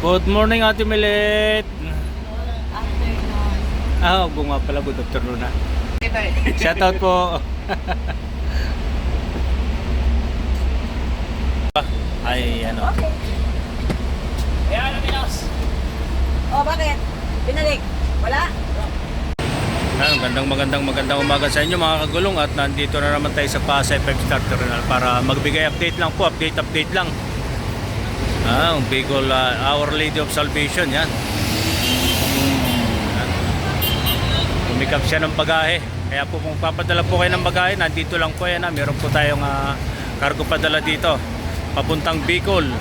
Good morning, Ate Milet. Afternoon. Oo nga pala, good afternoon na. Shoutout po. Ay, ano. Ayan, Milos. Oh, bakit? Pinalik? Wala? Magandang umaga sa inyo mga kagulong, at nandito na naman tayo sa Pasay 5-star Terminal para magbigay update lang po, update lang. Ang Bicol Our Lady of Salvation, yan. Umikap siya ng bagahe. Kaya po kung papadala po kayo ng bagahe, nandito lang po yan. Meron po tayong cargo padala dito papuntang Bicol.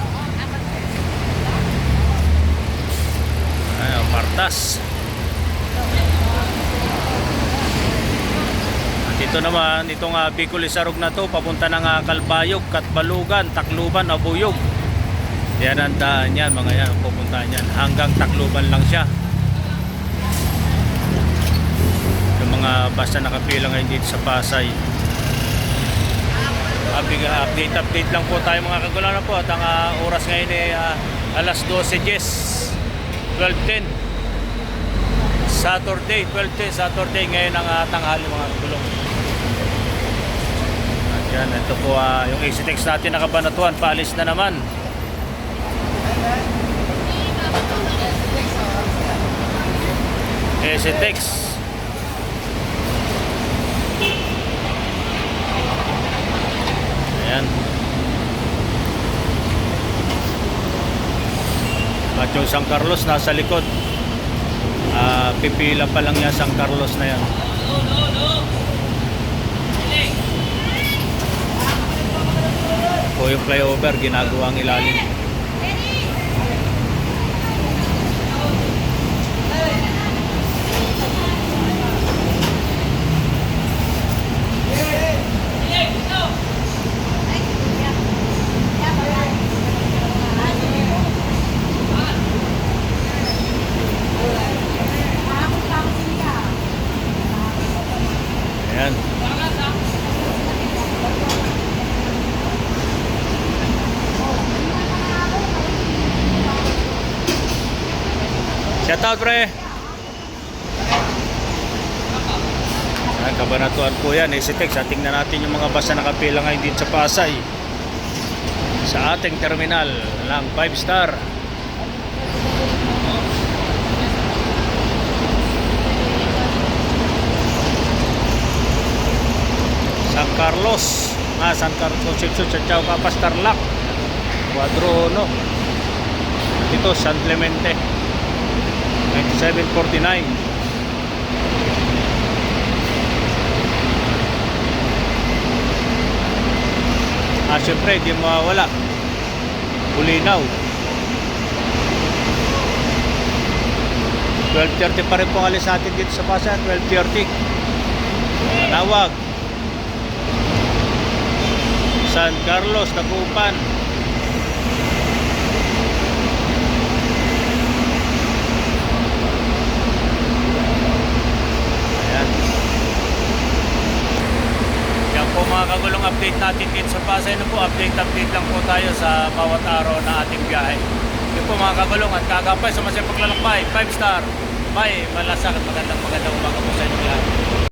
Ayan, Partas. Dito naman, itong Bicol Isarog na to, papunta ng Calbayog, Katbalugan, Tacloban, Abuyog. Yan ang daan yan, mga yan, pupuntahan yan. Hanggang Tacloban lang siya. Yung mga basta nakapila ngayon dito sa Pasay. Update lang po tayo mga kagulang na po. At ang oras ngayon ay alas 12:10, 12:10. Saturday, 12:10 Saturday ngayon ang tanghali mga kagulang. At yan, ito po yung EasyTex natin na Cabanatuan, paalis na naman. EasyTex. Ayan. At yung San Carlos nasa likod. Pipila pa lang yan San Carlos na yan. O yung flyover ginagawang ilalim. Ayan. Shout out, pre. Ayan, Cabanatuan po yan, EasyTex. Tingnan natin yung mga bus na nakapila ngayon dito sa Pasay, sa ating terminal ng 5-star. San Carlos, San Carlos, Concepcion, Santiago, Capas, Tarlac, Cuadro, no. Ito San Clemente, 9749. Siyempre di mawawala Bulinaw, 12:30 pa rin pong alis natin dito sa Pasay. 12:30 Manawag, San Carlos, Tagupan. Ayan. Yan po mga kagulong, update natin dito sa Pasay na po. Update lang po tayo sa bawat araw na ating biyahe. Yan po mga kagulong, at kagapay sa masayang paglalakbay 5-star. Bye, Malasak, at magandang umaga po sa inyo lahat.